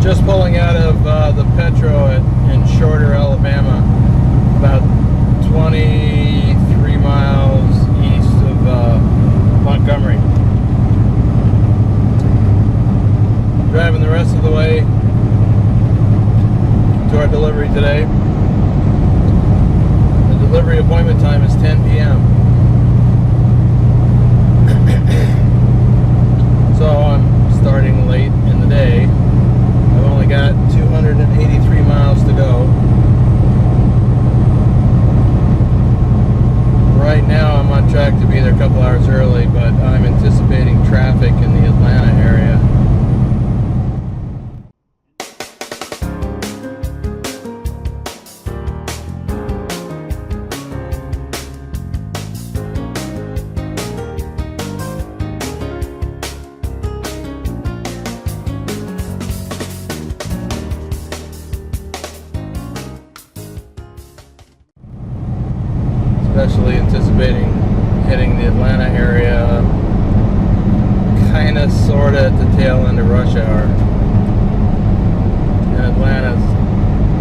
Just pulling out of the Petro in Shorter, Alabama, about 23 miles east of Montgomery. Driving the rest of the way to our delivery today. The delivery appointment time is 10 p.m. So I'm starting late in the day. I've only got 283 miles to go. Right now I'm on track to be there a couple hours early, but I'm anticipating traffic in the Atlanta area. Especially anticipating hitting the Atlanta area kind of sort of at the tail end of rush hour. And Atlanta's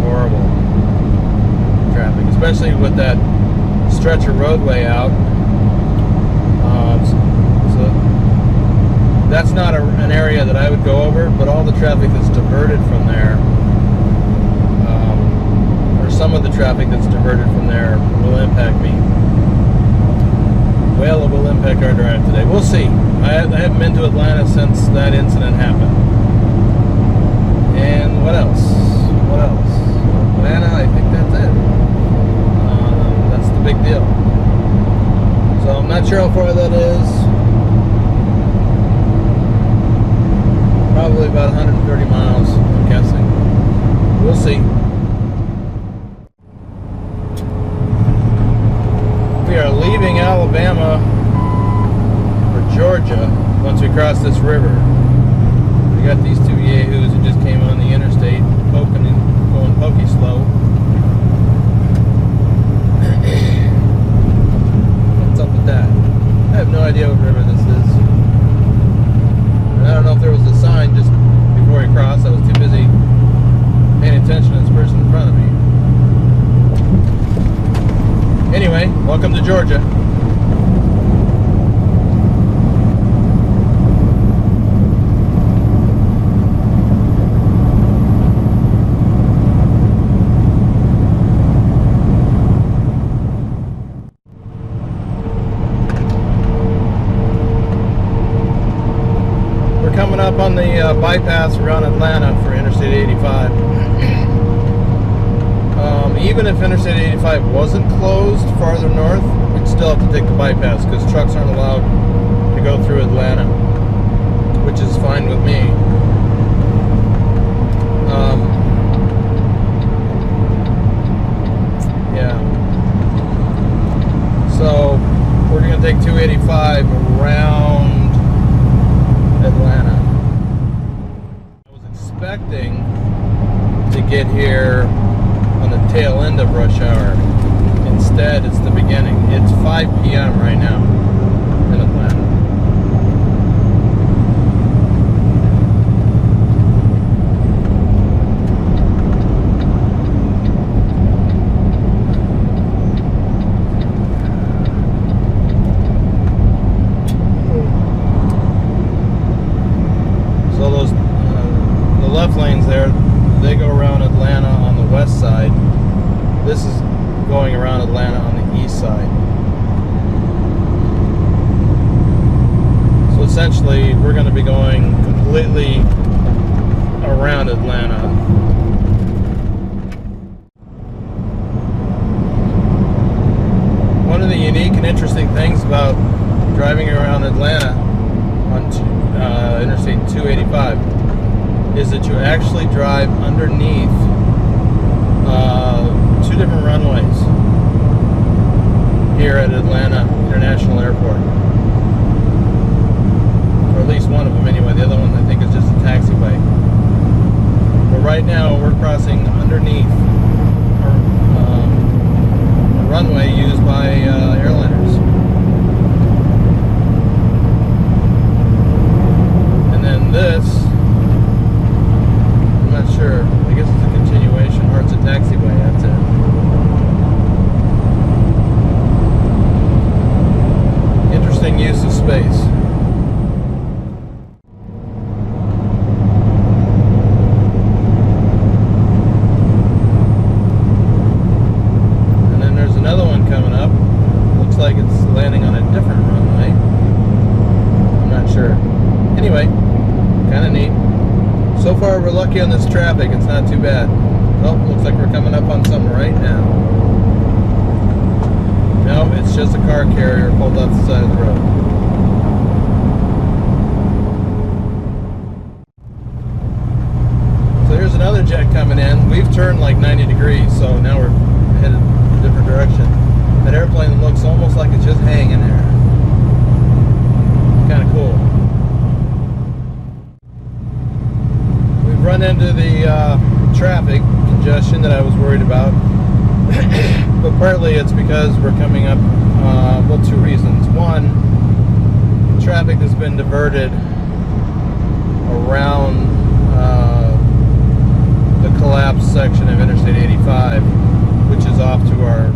horrible traffic, especially with that stretch of roadway out. So that's not an area that I would go over, but all the traffic that's diverted from there, or some of the traffic that's diverted from there, will impact me. Well, it will impact our drive today. We'll see. I haven't been to Atlanta since that incident happened. And what else? What else? Atlanta, I think that's it. That's the big deal. So I'm not sure how far that is. Probably about 130 miles, I'm guessing. We'll see. We are leaving Alabama for Georgia once we cross this river. We got these two yahoos who just came on the interstate, poking and going pokey slow. What's up with that? I have no idea what river this is. And I don't know if there was a sign just before we crossed. I was too busy paying attention to this person in front of me. Anyway, welcome to Georgia. We're coming up on the bypass around Atlanta for Interstate 85. Even if Interstate 85 wasn't closed farther north, we'd still have to take the bypass because trucks aren't allowed to go through Atlanta, which is fine with me. Yeah. So we're going to take 285 around Atlanta. I was expecting to get here on the tail end of rush hour. Instead, it's the beginning. It's 5 p.m. right now in Atlanta. So those the left lanes there, they go around Atlanta on the west side. This is going around Atlanta on the east side. So essentially, we're going to be going completely around Atlanta. One of the unique and interesting things about driving around Atlanta on Interstate 285 is that you actually drive underneath two different runways here at Atlanta International Airport. Or at least one of them anyway. The other one I think is just a taxiway. But right now we're crossing underneath a runway used by airliners. And then this, I'm not anyway, kind of neat. So far we're lucky on this traffic, it's not too bad. Oh, looks like we're coming up on something right now. No, it's just a car carrier pulled off the side of the road. So here's another jet coming in. We've turned like 90 degrees, so now we're headed a different direction. That airplane looks almost like it's just hanging there. Kind of cool. We've run into the traffic congestion that I was worried about. But partly it's because we're coming up, well, two reasons. One, traffic has been diverted around the collapsed section of Interstate 85, which is off to our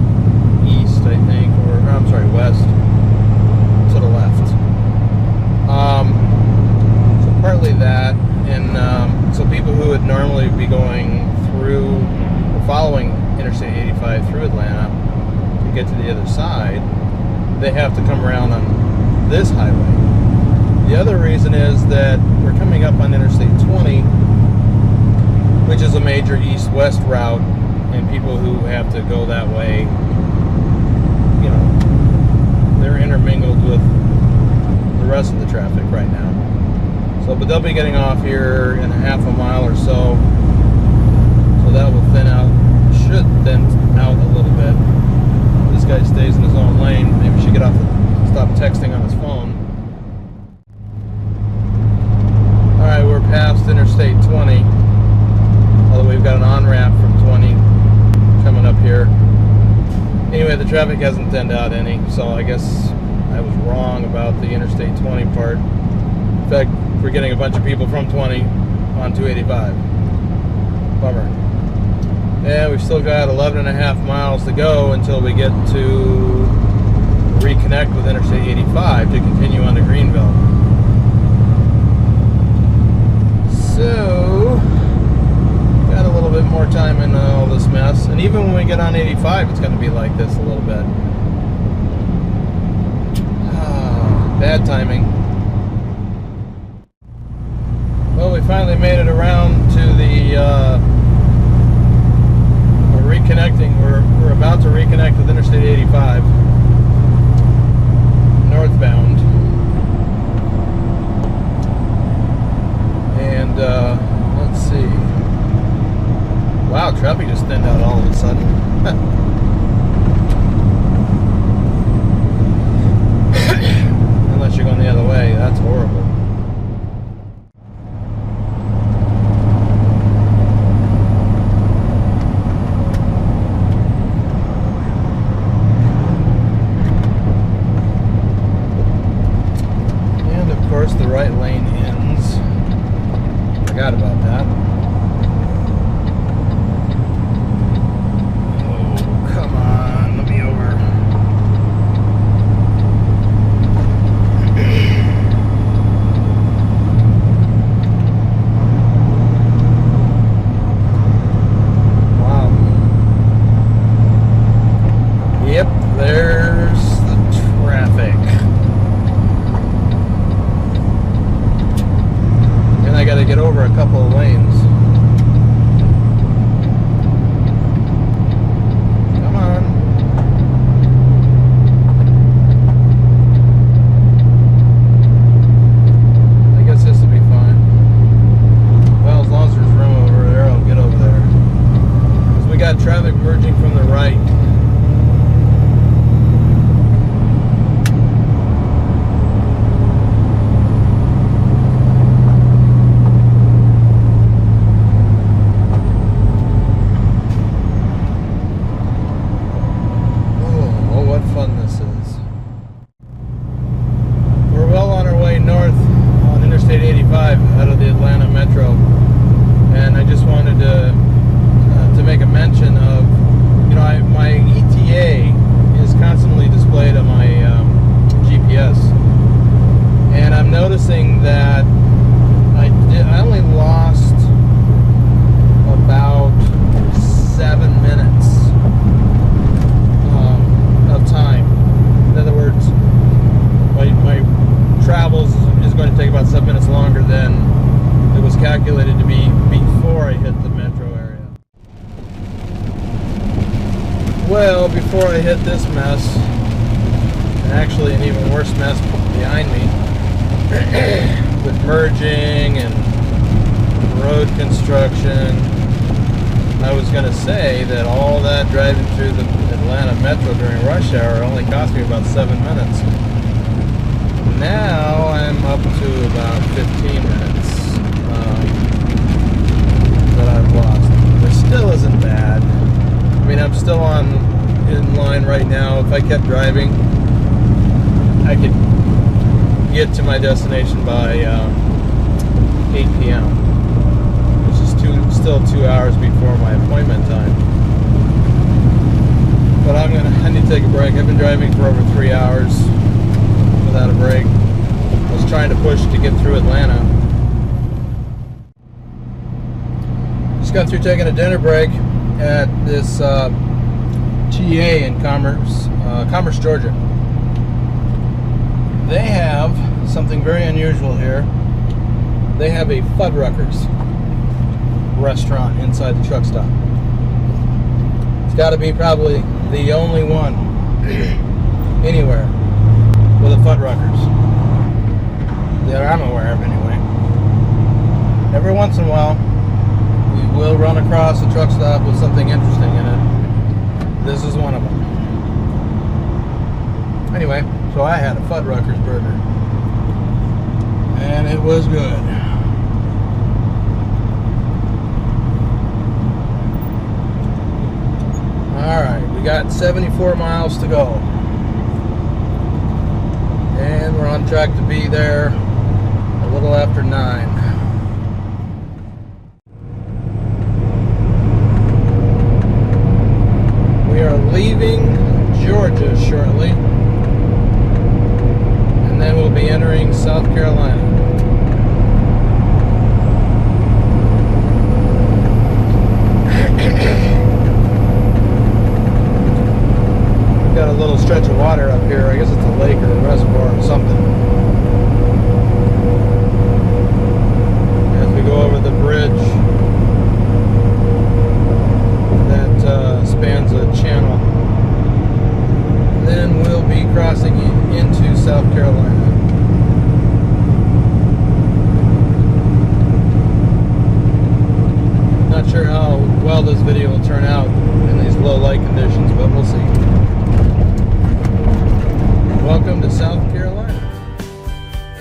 east, I think, or I'm sorry, west, to the left. So partly that, and so people who would normally be going through or following Interstate 85 through Atlanta to get to the other side, they have to come around on this highway. The other reason is that we're coming up on Interstate 20, which is a major east-west route, and people who have to go that way, you know, they're intermingled with the rest of the traffic right now. So, but they'll be getting off here in a half a mile or so, so that will thin out, should thin out a little bit. This guy stays in his own lane. Maybe we should get off and stop texting on his phone. Alright, we're past Interstate 20, although we've got an on-ramp from 20 coming up here. Anyway, the traffic hasn't thinned out any, so I guess I was wrong about the Interstate 20 part. In fact, we're getting a bunch of people from 20 on 285. Bummer. And we've still got 11.5 miles to go until we get to reconnect with Interstate 85 to continue on to Greenville. So, got a little bit more time in all this mess. And even when we get on 85, it's going to be like this a little bit. Bad timing. Well, we finally made it around to the we're reconnecting. We're about to reconnect with Interstate 85 northbound, and let's see. Wow, traffic just thinned out all of a sudden. Unless you're going the other way, that's horrible. The right lane ends. Forgot about that. Oh, come on, let me over. Wow. Yep, there's the traffic. I got to get over a couple of lanes. Come on. I guess this will be fine. Well, as long as there's room over there, I'll get over there. Because we got traffic merging from the right. Out of the Atlanta Metro, and I just wanted to make a mention of, you know, my ETA is constantly displayed on my GPS, and I'm noticing that I only lost about 7 minutes of time. In other words, my travels is going to take about about 7 minutes longer than it was calculated to be before I hit the metro area. Well, before I hit this mess, and actually an even worse mess behind me, with merging and road construction, I was going to say that all that driving through the Atlanta metro during rush hour only cost me about 7 minutes. Now I'm up to about 15 minutes that I've lost. Which still isn't bad. I mean, I'm still in line right now. If I kept driving, I could get to my destination by 8 p.m., which is still 2 hours before my appointment time. But I need to take a break. I've been driving for over 3 hours without a break. I was trying to push to get through Atlanta. Just got through taking a dinner break at this TA in Commerce, Georgia. They have something very unusual here. They have a Fuddruckers restaurant inside the truck stop. It's got to be probably the only one anywhere with a Fuddruckers that I'm aware of anyway. Every once in a while we will run across a truck stop with something interesting in it. This is one of them. Anyway, so I had a Fuddruckers burger and it was good. Alright, we got 74 miles to go. And we're on track to be there a little after 9. We are leaving Georgia shortly. And then we'll be entering South Carolina. Got a little stretch of water up here. I guess it's a lake or a reservoir or something. As we go over the bridge that spans a channel, then we'll be crossing into South Carolina. Not sure how well this video will turn out in these low light conditions, but we'll see. Welcome to South Carolina.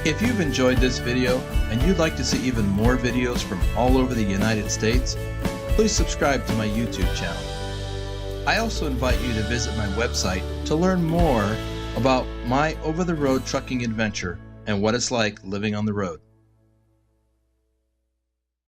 If you've enjoyed this video and you'd like to see even more videos from all over the United States, please subscribe to my YouTube channel. I also invite you to visit my website to learn more about my over-the-road trucking adventure and what it's like living on the road.